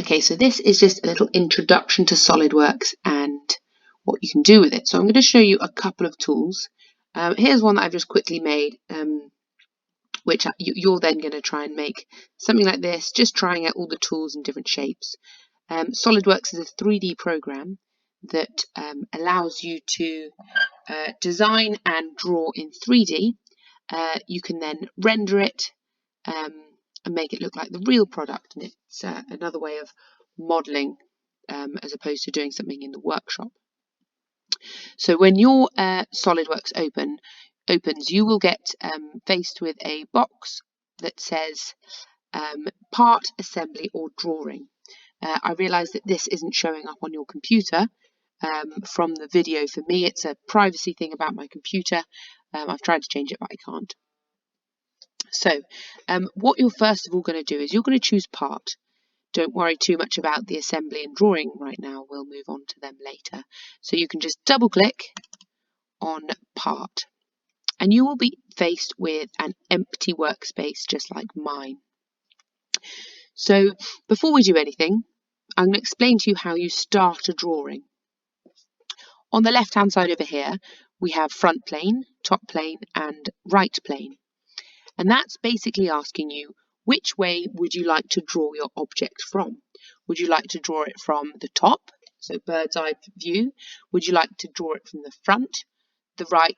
Okay, so this is just a little introduction to Solidworks and what you can do with it. So I'm going to show you a couple of tools. Here's one that I've just quickly made, which you're then going to try and make something like this, just trying out all the tools in different shapes. Solidworks is a 3D program that allows you to design and draw in 3D. You can then render it and make it look like the real product, and it's another way of modelling as opposed to doing something in the workshop. So when your Solidworks opens, you will get faced with a box that says part, assembly or drawing. I realise that this isn't showing up on your computer from the video. For me, it's a privacy thing about my computer. I've tried to change it, but I can't. So what you're first of all going to do is you're going to choose part. Don't worry too much about the assembly and drawing right now. We'll move on to them later. So you can just double click on part and you will be faced with an empty workspace just like mine. So before we do anything, I'm going to explain to you how you start a drawing. On the left hand side over here, we have front plane, top plane and right plane. And that's basically asking you, which way would you like to draw your object from? Would you like to draw it from the top, so bird's eye view? Would you like to draw it from the front, the right,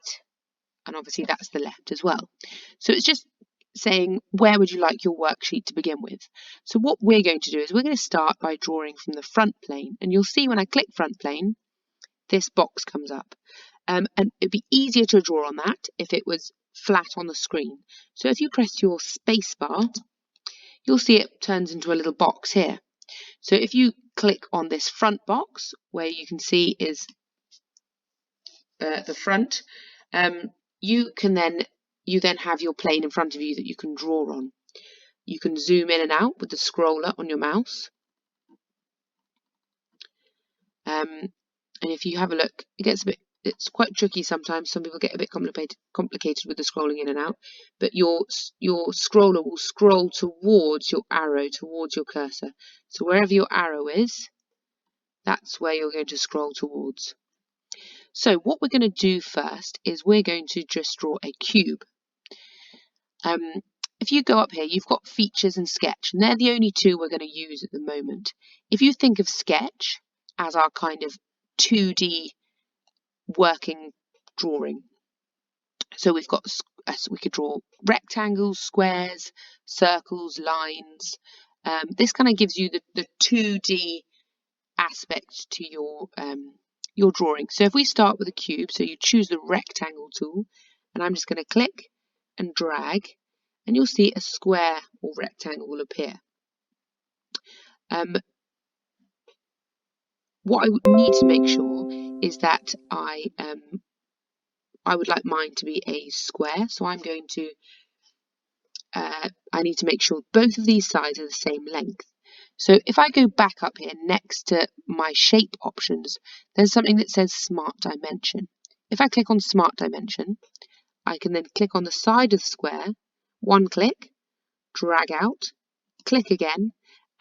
and obviously that's the left as well? So it's just saying, where would you like your worksheet to begin with? So what we're going to do is we're going to start by drawing from the front plane. And you'll see when I click front plane, this box comes up. And it'd be easier to draw on that if it was flat on the screen. So if you press your space bar, you'll see it turns into a little box here. So if you click on this front box, where you can see is the front, you then have your plane in front of you that you can draw on. You can zoom in and out with the scroller on your mouse. And if you have a look, it's quite tricky sometimes. Some people get a bit complicated with the scrolling in and out, but your scroller will scroll towards your arrow, towards your cursor. So wherever your arrow is, that's where you're going to scroll towards. So what we're going to do first is we're going to just draw a cube. If you go up here, you've got features and sketch, and they're the only two we're going to use at the moment. If you think of sketch as our kind of 2D working drawing, so we could draw rectangles, squares, circles, lines. This kind of gives you the 2D aspect to your drawing. So if we start with a cube, so you choose the rectangle tool, and I'm just going to click and drag, and you'll see a square or rectangle will appear. What I would need to make sure is that I would like mine to be a square, so I'm going to I need to make sure both of these sides are the same length. So if I go back up here next to my shape options, there's something that says Smart Dimension. If I click on Smart Dimension, I can then click on the side of the square, one click, drag out, click again,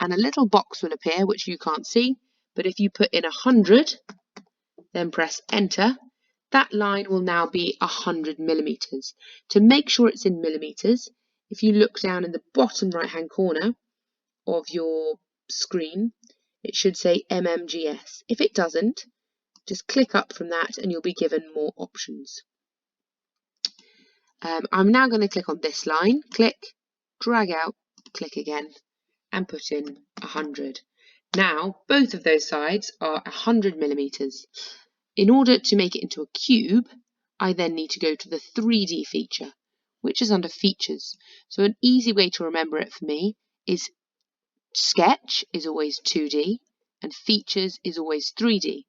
and a little box will appear which you can't see, but if you put in 100, then press enter, that line will now be 100 millimeters. To make sure it's in millimeters, if you look down in the bottom right hand corner of your screen, it should say mmgs. If it doesn't, just click up from that and you'll be given more options. I'm now going to click on this line, click, drag out, click again, and put in 100. Now both of those sides are 100 millimeters. In order to make it into a cube, I then need to go to the 3D feature, which is under features. So an easy way to remember it for me is sketch is always 2D and features is always 3D.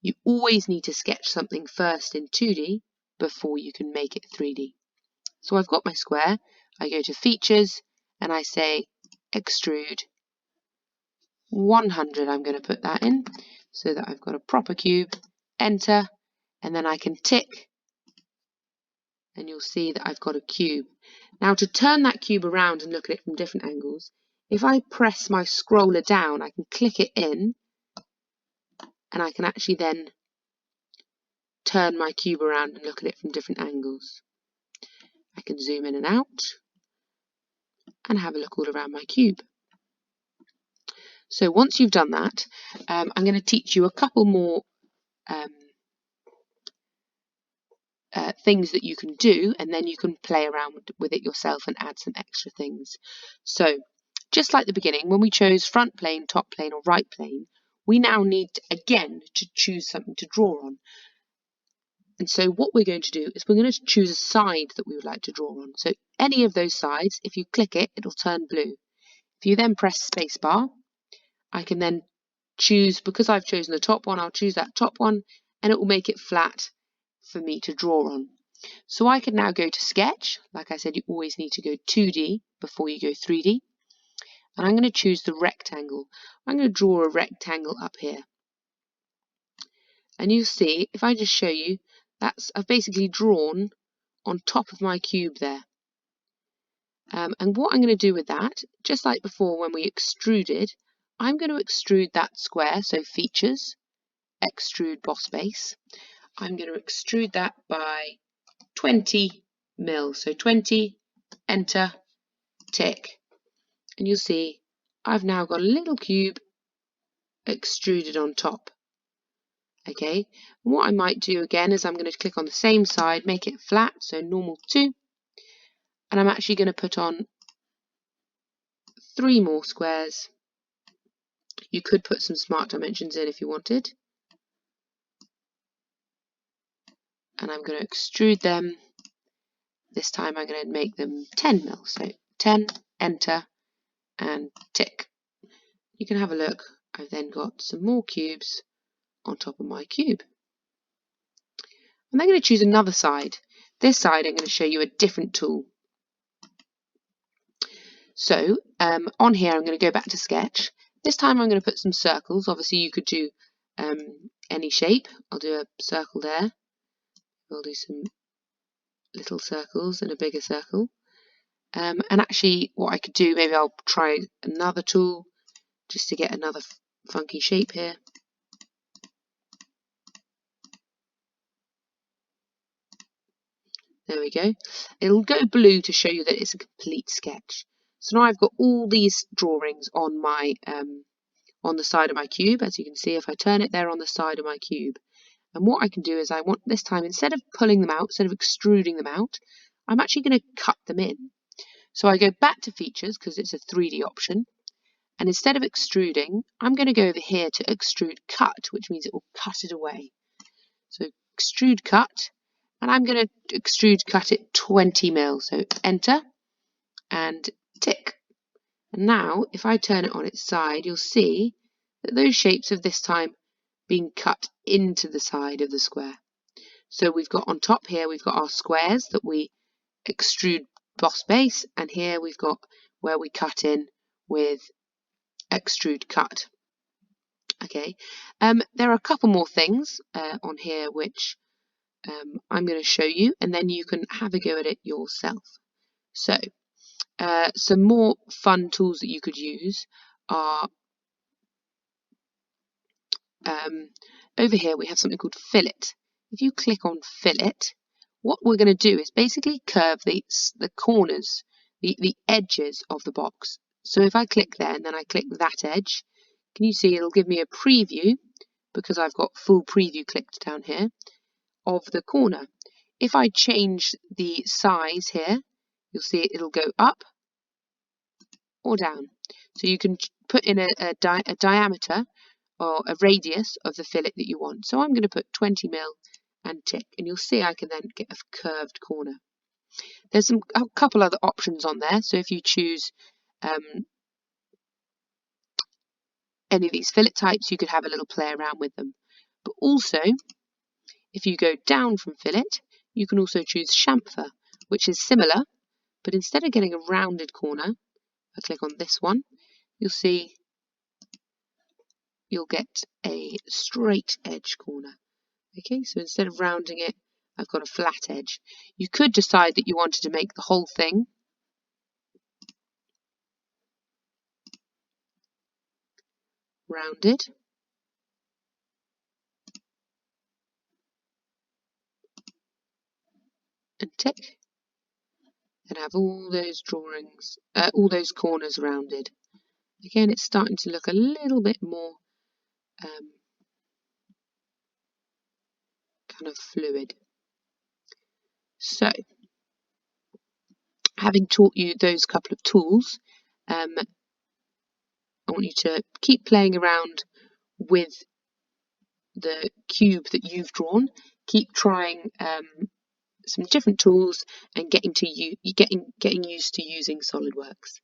You always need to sketch something first in 2D before you can make it 3D. So I've got my square, I go to features and I say extrude 100. I'm going to put that in so that I've got a proper cube, enter, and then I can tick and you'll see that I've got a cube. Now to turn that cube around and look at it from different angles, if I press my scroller down, I can click it in, and I can actually then turn my cube around and look at it from different angles. I can zoom in and out and have a look all around my cube. So once you've done that, I'm going to teach you a couple more things that you can do, and then you can play around with it yourself and add some extra things. So just like the beginning, when we chose front plane, top plane or right plane, we now need again to choose something to draw on. And so what we're going to do is we're going to choose a side that we would like to draw on. So any of those sides, if you click it, it'll turn blue. If you then press spacebar, I can then choose, because I've chosen the top one, I'll choose that top one, and it will make it flat for me to draw on. So I can now go to sketch. Like I said, you always need to go 2D before you go 3D. And I'm going to choose the rectangle. I'm going to draw a rectangle up here. And you'll see, if I just show you, I've basically drawn on top of my cube there. And what I'm going to do with that, just like before when we extruded, I'm going to extrude that square, so features, extrude boss base. I'm going to extrude that by 20 mil, so 20, enter, tick. And you'll see I've now got a little cube extruded on top. Okay, and what I might do again is I'm going to click on the same side, make it flat, so normal 2, and I'm actually going to put on 3 more squares. You could put some smart dimensions in if you wanted. And I'm going to extrude them. This time I'm going to make them 10 mil, so 10, enter, and tick. You can have a look. I've then got some more cubes on top of my cube. I'm then going to choose another side. This side I'm going to show you a different tool. So on here I'm going to go back to sketch. This time I'm going to put some circles. Obviously you could do any shape. I'll do a circle there. We'll do some little circles and a bigger circle. And actually what I could do, maybe I'll try another tool just to get another funky shape here. There we go. It'll go blue to show you that it's a complete sketch. So now I've got all these drawings on my on the side of my cube. As you can see, if I turn it, they're on the side of my cube. And what I can do is I want this time, instead of pulling them out, instead of extruding them out, I'm actually going to cut them in. So I go back to features because it's a 3D option. And instead of extruding, I'm going to go over here to extrude cut, which means it will cut it away. So extrude cut, and I'm going to extrude cut it 20 mil. So enter and tick. And now if I turn it on its side, you'll see that those shapes have this time been cut into the side of the square. So we've got on top here, we've got our squares that we extrude boss base, and here we've got where we cut in with extrude cut. Okay, there are a couple more things on here which I'm going to show you, and then you can have a go at it yourself. So some more fun tools that you could use are over here we have something called fillet. If you click on fillet, what we're going to do is basically curve the corners, the edges of the box. So if I click there and then I click that edge, can you see it'll give me a preview, because I've got full preview clicked down here, of the corner. If I change the size here, you'll see it'll go up or down. So you can put in a diameter or a radius of the fillet that you want. So I'm going to put 20 mil and tick, and you'll see I can then get a curved corner. There's a couple other options on there. So if you choose any of these fillet types, you could have a little play around with them. But also, if you go down from fillet, you can also choose chamfer, which is similar, but instead of getting a rounded corner, I click on this one, you'll see you'll get a straight edge corner. Okay, so instead of rounding it, I've got a flat edge. You could decide that you wanted to make the whole thing rounded. And tick. And have all those drawings, all those corners rounded. Again, it's starting to look a little bit more kind of fluid. So, having taught you those couple of tools, I want you to keep playing around with the cube that you've drawn. Keep trying some different tools and getting used to using Solidworks.